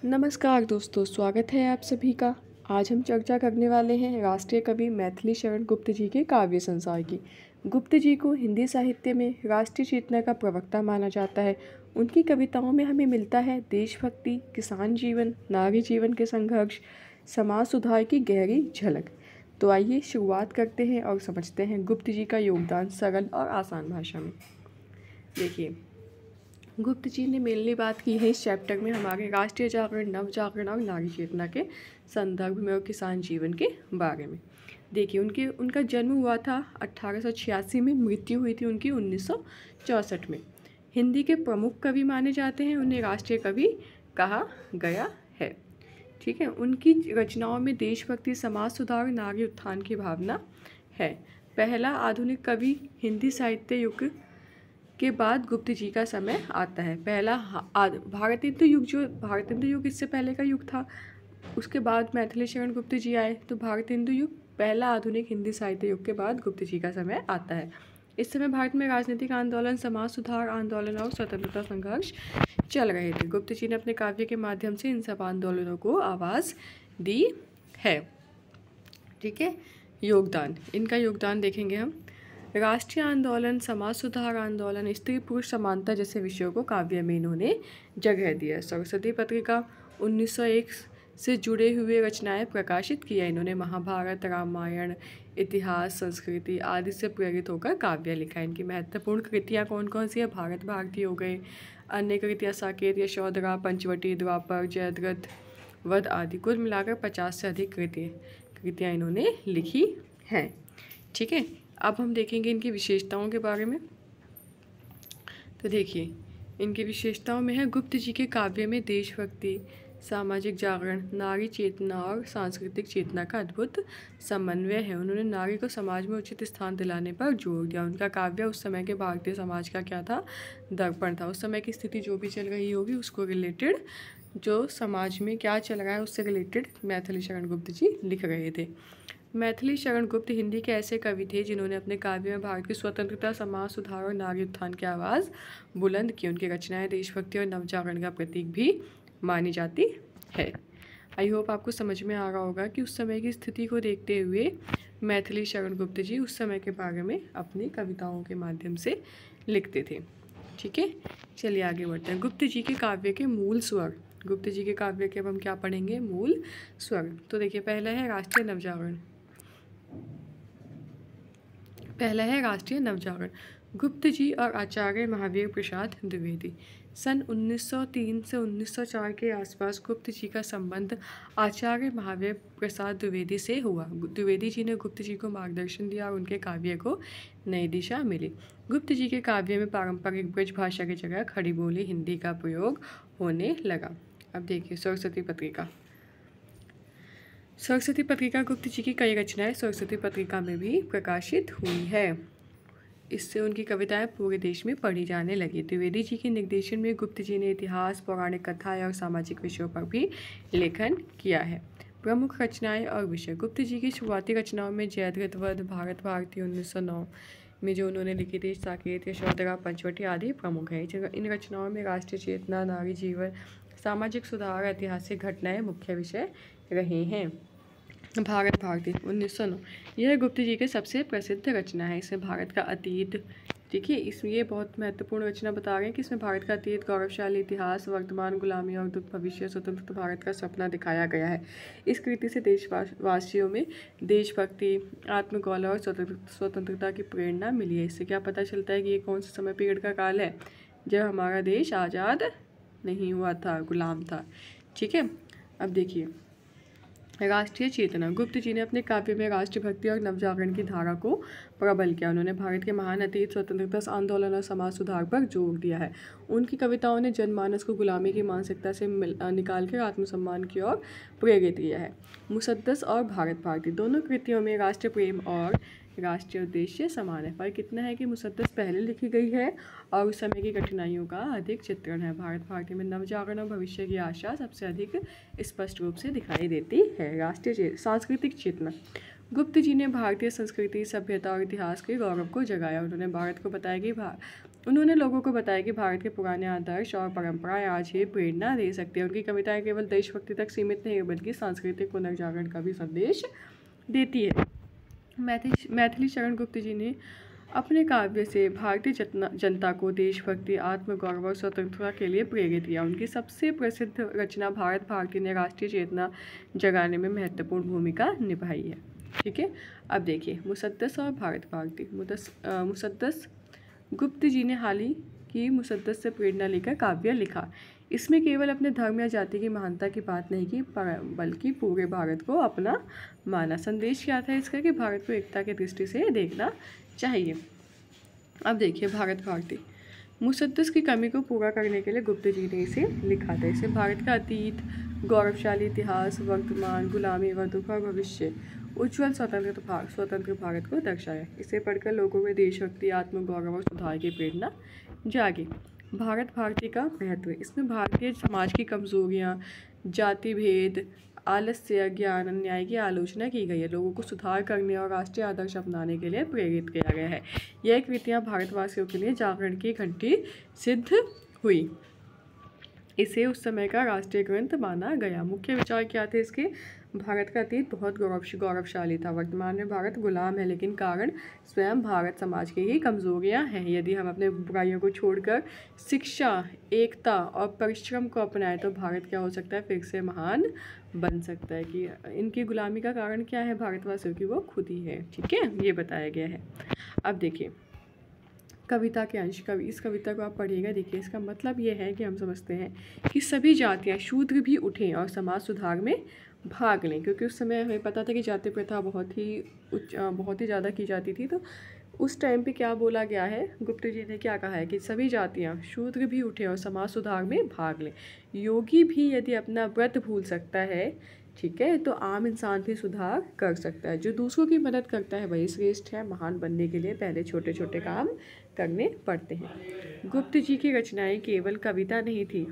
नमस्कार दोस्तों, स्वागत है आप सभी का। आज हम चर्चा करने वाले हैं राष्ट्रीय कवि मैथिली शरण गुप्त जी के काव्य संसार की। गुप्त जी को हिंदी साहित्य में राष्ट्रीय चेतना का प्रवक्ता माना जाता है। उनकी कविताओं में हमें मिलता है देशभक्ति, किसान जीवन, नारी जीवन के संघर्ष, समाज सुधार की गहरी झलक। तो आइए शुरुआत करते हैं और समझते हैं गुप्त जी का योगदान सरल और आसान भाषा में। देखिए, गुप्त जी ने मेनली बात की है इस चैप्टर में हमारे राष्ट्रीय जागरण, नव जागरण और नारी चेतना के संदर्भ में और किसान जीवन के बारे में। देखिए, उनका जन्म हुआ था 1886 में, मृत्यु हुई थी उनकी 1964 में। हिंदी के प्रमुख कवि माने जाते हैं, उन्हें राष्ट्रीय कवि कहा गया है। ठीक है, उनकी रचनाओं में देशभक्ति, समाज सुधार, नारी उत्थान की भावना है। पहला आधुनिक कवि हिंदी साहित्य युग के बाद गुप्त जी का समय आता है। पहला भारतेंदु युग, जो भारतेंदु युग इससे पहले का युग था, उसके बाद मैथिली शरण गुप्त जी आए, तो भारतेंदु युग पहला आधुनिक हिंदी साहित्य युग के बाद गुप्त जी का समय आता है। इस समय भारत में राजनीतिक आंदोलन, समाज सुधार आंदोलन और स्वतंत्रता संघर्ष चल रहे थे। गुप्त जी ने अपने काव्य के माध्यम से इन सब आंदोलनों को आवाज़ दी है। ठीक है, योगदान, इनका योगदान देखेंगे हम। राष्ट्रीय आंदोलन, समाज सुधार आंदोलन, स्त्री पुरुष समानता जैसे विषयों को काव्य में इन्होंने जगह दिया। सरस्वती पत्रिका 1901 से जुड़े हुए रचनाएं प्रकाशित किया इन्होंने। महाभारत, रामायण, इतिहास, संस्कृति आदि से प्रेरित होकर काव्य लिखा। इनकी महत्वपूर्ण कृतियाँ कौन कौन सी है? भारत भारती हो गए, अन्य कृतियाँ साकेत, यशोधरा, पंचवटी, द्वापर, जयद्रथ, वध आदि। कुल मिलाकर 50 से अधिक कृतियाँ इन्होंने लिखी हैं। ठीक है, अब हम देखेंगे इनकी विशेषताओं के बारे में। तो देखिए, इनकी विशेषताओं में है गुप्त जी के काव्य में देशभक्ति, सामाजिक जागरण, नारी चेतना और सांस्कृतिक चेतना का अद्भुत समन्वय है। उन्होंने नारी को समाज में उचित स्थान दिलाने पर जोर दिया। उनका काव्य उस समय के भारतीय समाज का क्या था? दर्पण था। उस समय की स्थिति जो भी चल रही होगी उसको रिलेटेड, जो समाज में क्या चल रहा है उससे रिलेटेड मैथिली शरण गुप्त जी लिख रहे थे। मैथिली शरण गुप्त हिंदी के ऐसे कवि थे जिन्होंने अपने काव्य में भारत की स्वतंत्रता, समाज सुधार और नारी उत्थान की आवाज़ बुलंद की। उनकी रचनाएं देशभक्ति और नवजागरण का प्रतीक भी मानी जाती है। आई होप आपको समझ में आ रहा होगा कि उस समय की स्थिति को देखते हुए मैथिली शरण गुप्त जी उस समय के बारे में अपनी कविताओं के माध्यम से लिखते थे। ठीक है, चलिए आगे बढ़ते हैं। गुप्त जी के काव्य के मूल स्वर। गुप्त जी के काव्य के अब हम क्या पढ़ेंगे? मूल स्वर। तो देखिए, पहला है राष्ट्रीय नवजागरण। पहला है राष्ट्रीय नवजागरण। गुप्त जी और आचार्य महावीर प्रसाद द्विवेदी। सन 1903 से 1904 के आसपास गुप्त जी का संबंध आचार्य महावीर प्रसाद द्विवेदी से हुआ। द्विवेदी जी ने गुप्त जी को मार्गदर्शन दिया और उनके काव्य को नई दिशा मिली। गुप्त जी के काव्य में पारंपरिक ब्रज भाषा की जगह खड़ी बोली हिंदी का प्रयोग होने लगा। अब देखिए, सरस्वती पत्रिका। सरस्वती पत्रिका गुप्त जी की कई रचनाएं सरस्वती पत्रिका में भी प्रकाशित हुई है। इससे उनकी कविताएं पूरे देश में पढ़ी जाने लगी। द्विवेदी जी के निर्देशन में गुप्त जी ने इतिहास, पौराणिक कथाएं और सामाजिक विषयों पर भी लेखन किया है। प्रमुख रचनाएं और विषय। गुप्त जी की शुरुआती रचनाओं में जयद्रथ वध, भारत भारती 1909 में जो उन्होंने लिखी थी, साकेत, यशोधरा, पंचवटी आदि प्रमुख है। इन रचनाओं में राष्ट्रीय चेतना, नारी जीवन, सामाजिक सुधार, ऐतिहासिक घटनाएं मुख्य विषय रहे हैं। भारत भारती 1909 यह गुप्त जी के सबसे प्रसिद्ध रचना है। इसमें भारत का अतीत, देखिए इसमें ये बहुत महत्वपूर्ण रचना बता रहे हैं कि इसमें भारत का अतीत, गौरवशाली इतिहास, वर्तमान, गुलामी और दुख भविष्य, स्वतंत्र भारत का सपना दिखाया गया है। इस कृति से देशवासियों में देशभक्ति, आत्मगौरव और स्वतंत्रता की प्रेरणा मिली है। इससे क्या पता चलता है कि ये कौन से समय पीरियड का काल है? जब हमारा देश आज़ाद नहीं हुआ था, गुलाम था। ठीक है, अब देखिए, राष्ट्रीय चेतना। गुप्त जी ने अपने काव्य में राष्ट्रभक्ति और नवजागरण की धारा को प्रबल किया। उन्होंने भारत के महान अतीत, स्वतंत्रता आंदोलन और समाज सुधार पर जोर दिया है। उनकी कविताओं ने जनमानस को गुलामी की मानसिकता से निकालकर आत्मसम्मान की ओर प्रेरित किया है। मुसद्दस और भारत भारती दोनों कृतियों में राष्ट्रीय प्रेम और राष्ट्रीय उद्देश्य समान है। पर कितना है कि मुसद्दस पहले लिखी गई है और उस समय की कठिनाइयों का अधिक चित्रण है। भारत भारती में नवजागरण और भविष्य की आशा सबसे अधिक स्पष्ट रूप से दिखाई देती है। राष्ट्रीय सांस्कृतिक चेतना। गुप्त जी ने भारतीय संस्कृति, सभ्यता और इतिहास के गौरव को जगाया। उन्होंने भारत को बताया कि उन्होंने लोगों को बताया कि भारत के पुराने आदर्श और परंपराएं आज भी प्रेरणा दे सकती हैं। उनकी कविताएं केवल देशभक्ति तक सीमित नहीं बल्कि सांस्कृतिक पुनर्जागरण का भी संदेश देती है। मैथिली शरण गुप्त जी ने अपने काव्य से भारतीय जनता को देशभक्ति, आत्मगौरव और स्वतंत्रता के लिए प्रेरित किया। उनकी सबसे प्रसिद्ध रचना भारत भारती ने राष्ट्रीय चेतना जगाने में महत्वपूर्ण भूमिका निभाई है। ठीक है, अब देखिए मुसद्दस और भारत भारती। मुसद्दस गुप्त जी ने हाल ही की मुसद्दस से प्रेरणा लेकर काव्य लिखा। इसमें केवल अपने धर्म या जाति की महानता की बात नहीं की बल्कि पूरे भारत को अपना माना। संदेश क्या था इसका कि भारत को एकता की दृष्टि से देखना चाहिए। अब देखिए भारत भारती। मुसद्दस की कमी को पूरा करने के लिए गुप्त जी ने इसे लिखा था। इसे भारत का अतीत, गौरवशाली इतिहास, वर्तमान, गुलामी व दुख और भविष्य, उज्ज्वल स्वतंत्र भारत को दर्शाया। इसे पढ़कर लोगों में देशभक्ति, आत्मगौरव और सुधार की प्रेरणा जागी। भारत भारती का महत्व। इसमें भारतीय समाज की कमजोरियां, जाति भेद, आलस्य, ज्ञान, अन्याय की आलोचना की गई है। लोगों को सुधार करने और राष्ट्रीय आदर्श अपनाने के लिए प्रेरित किया गया है। यह कृतियाँ भारतवासियों के लिए जागरण की घंटी सिद्ध हुई। इसे उस समय का राष्ट्रीय ग्रंथ माना गया। मुख्य विचार क्या थे इसके? भारत का अतीत बहुत गौरवशाली था। वर्तमान में भारत गुलाम है, लेकिन कारण स्वयं भारत समाज की ही कमजोरियां हैं। यदि हम अपने बुराइयों को छोड़कर शिक्षा, एकता और परिश्रम को अपनाएं तो भारत क्या हो सकता है? फिर से महान बन सकता है। कि इनकी गुलामी का कारण क्या है भारतवासियों की? वो खुद ही है। ठीक है, ये बताया गया है। अब देखिए कविता के अंश। इस कविता को आप पढ़िएगा। देखिए इसका मतलब ये है कि हम समझते हैं कि सभी जातियाँ, शूद्र भी उठें और समाज सुधार में भाग लें। क्योंकि उस समय हमें पता था कि जाति प्रथा बहुत ही ज़्यादा की जाती थी। तो उस टाइम पे क्या बोला गया है, गुप्त जी ने क्या कहा है कि सभी जातियाँ, शूद्र भी उठें और समाज सुधार में भाग लें। योगी भी यदि अपना व्रत भूल सकता है, ठीक है, तो आम इंसान भी सुधार कर सकता है। जो दूसरों की मदद करता है वही श्रेष्ठ है। महान बनने के लिए पहले छोटे छोटे काम करने पड़ते हैं। गुप्त जी की रचनाएं केवल कविता नहीं थी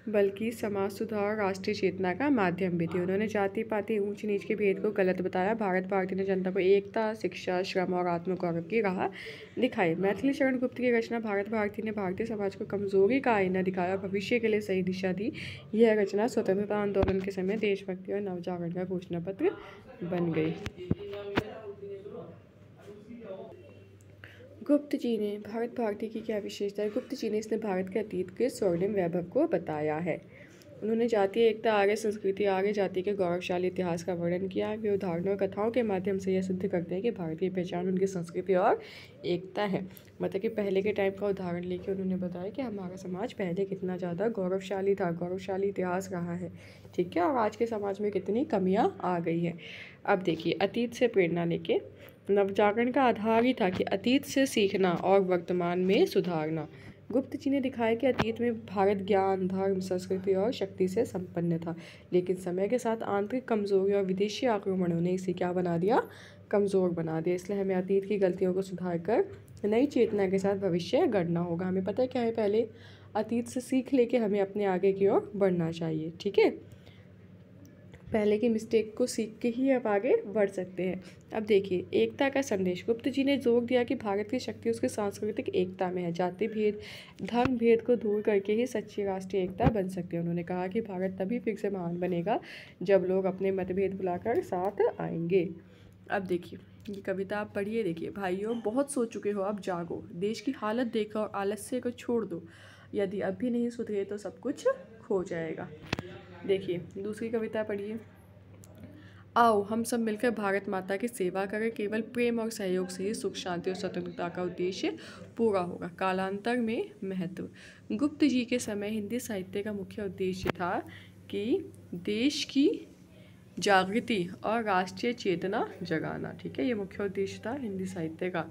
बल्कि समाज सुधार, राष्ट्रीय चेतना का माध्यम भी थी। उन्होंने जाति पाति, ऊंच नीच के भेद को गलत बताया। भारत भारती ने जनता को एकता, शिक्षा, श्रम और आत्मगौरव की राह दिखाई। मैथिली शरण गुप्त की रचना भारत भारती ने भारतीय समाज को कमजोरी का आईना दिखाया और भविष्य के लिए सही दिशा दी। यह रचना स्वतंत्रता आंदोलन के समय देशभक्ति और नवजागरण का घोषणा पत्र बन गई। गुप्त जी ने भारत भारती की क्या विशेषता है? गुप्त जी ने इसने भारत के अतीत के स्वर्णिम वैभव को बताया है। उन्होंने जातीय एकता, आर्य संस्कृति, आर्य जाति के गौरवशाली इतिहास का वर्णन किया। वे उदाहरणों और कथाओं के माध्यम से यह सिद्ध करते हैं कि भारतीय पहचान उनकी संस्कृति और एकता है। मतलब कि पहले के टाइम का उदाहरण लेके उन्होंने बताया कि हमारा समाज पहले कितना ज़्यादा गौरवशाली था, गौरवशाली इतिहास रहा है। ठीक है, और आज के समाज में कितनी कमियाँ आ गई है। अब देखिए अतीत से प्रेरणा लेके नवजागरण का आधार ही था कि अतीत से सीखना और वर्तमान में सुधारना। गुप्त जी ने दिखाया कि अतीत में भारत ज्ञान, धर्म, संस्कृति और शक्ति से संपन्न था, लेकिन समय के साथ आंतरिक कमजोरी और विदेशी आक्रमणों ने इसे क्या बना दिया? कमज़ोर बना दिया। इसलिए हमें अतीत की गलतियों को सुधार कर नई चेतना के साथ भविष्य गढ़ना होगा। हमें पता है क्या है, पहले अतीत से सीख लेके हमें अपने आगे की ओर बढ़ना चाहिए। ठीक है, पहले की मिस्टेक को सीख के ही आप आगे बढ़ सकते हैं। अब देखिए एकता का संदेश। गुप्त जी ने जोर दिया कि भारत की शक्ति उसके सांस्कृतिक एकता में है। जाति भेद, धर्म भेद को दूर करके ही सच्ची राष्ट्रीय एकता बन सकती है। उन्होंने कहा कि भारत तभी फिर से महान बनेगा जब लोग अपने मतभेद भुलाकर साथ आएंगे। अब देखिए ये कविता आप पढ़िए। देखिए भाइयों, बहुत सो चुके हो, अब जागो। देश की हालत देखो और आलस्य को छोड़ दो। यदि अब भी नहीं सुधरे तो सब कुछ खो जाएगा। देखिए दूसरी कविता पढ़िए। आओ हम सब मिलकर भारत माता की सेवा करें। केवल प्रेम और सहयोग से ही सुख, शांति और स्वतंत्रता का उद्देश्य पूरा होगा। कालांतर में महत्व। गुप्त जी के समय हिंदी साहित्य का मुख्य उद्देश्य था कि देश की जागृति और राष्ट्रीय चेतना जगाना। ठीक है, ये मुख्य उद्देश्य था हिंदी साहित्य का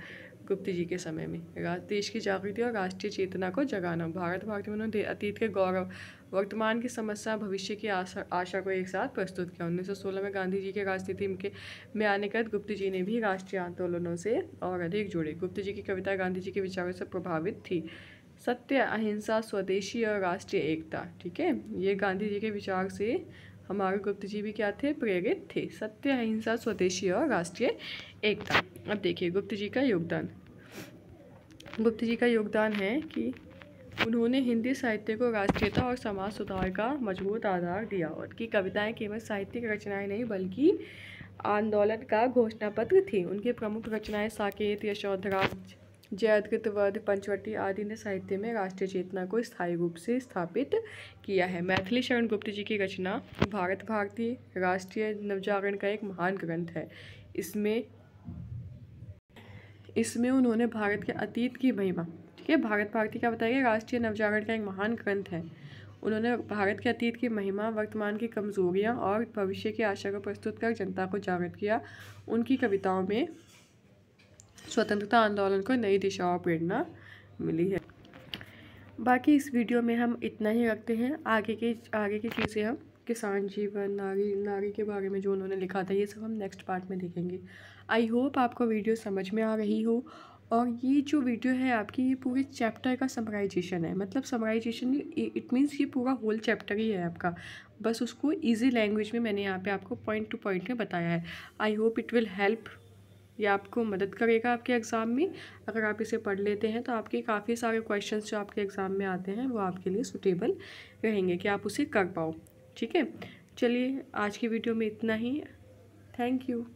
गुप्त जी के समय में। देश की जागृति और राष्ट्रीय चेतना को जगाना। भारत भारती में उन्होंने अतीत के गौरव, वर्तमान की समस्या, भविष्य की आशा को एक साथ प्रस्तुत किया। 1916 में गांधी जी के राजनीति में आने के बाद गुप्त जी ने भी राष्ट्रीय आंदोलनों से और अधिक जुड़े। गुप्त जी की कविता गांधी जी के विचारों से प्रभावित थी। सत्य, अहिंसा, स्वदेशी और राष्ट्रीय एकता। ठीक है, ये गांधी जी के विचार से हमारे गुप्त जी भी क्या थे? प्रेरित थे। सत्य, अहिंसा, स्वदेशी और राष्ट्रीय एकता। अब देखिए गुप्त जी का योगदान। गुप्त जी का योगदान है कि उन्होंने हिंदी साहित्य को राष्ट्रीयता और समाज सुधार का मजबूत आधार दिया। उनकी कविताएं केवल साहित्यिक रचनाएं नहीं बल्कि आंदोलन का घोषणा पत्र थी। उनकी प्रमुख रचनाएं साकेत, यशोधरा, जयद्रथ वध, पंचवटी आदि ने साहित्य में राष्ट्रीय चेतना को स्थायी रूप से स्थापित किया है। मैथिली शरण गुप्त जी की रचना भारत भारती राष्ट्रीय नवजागरण का एक महान ग्रंथ है। इसमें उन्होंने भारत के अतीत की महिमा, ठीक है, भारत भारती का बताया गया राष्ट्रीय नवजागरण का एक महान ग्रंथ है। उन्होंने भारत के अतीत की महिमा, वर्तमान की कमजोरियां और भविष्य की आशा को प्रस्तुत कर जनता को जागृत किया। उनकी कविताओं में स्वतंत्रता आंदोलन को नई दिशा और प्रेरणा मिली है। बाकी इस वीडियो में हम इतना ही रखते हैं। आगे की चीज़ें हम किसान जीवन, नारी के बारे में जो उन्होंने लिखा था, ये सब हम नेक्स्ट पार्ट में देखेंगे। आई होप आपको वीडियो समझ में आ रही हो। और ये जो वीडियो है आपकी, ये पूरे चैप्टर का समराइजेशन है। मतलब समराइजेशन इट मीन्स ये पूरा होल चैप्टर ही है आपका, बस उसको ईजी लैंग्वेज में मैंने यहाँ पे आपको पॉइंट टू पॉइंट में बताया है। I hope it will help, ये आपको मदद करेगा आपके एग्ज़ाम में। अगर आप इसे पढ़ लेते हैं तो आपके काफ़ी सारे क्वेश्चंस जो आपके एग्ज़ाम में आते हैं वो आपके लिए सूटेबल रहेंगे कि आप उसे कर पाओ। ठीक है, चलिए आज की वीडियो में इतना ही। Thank you.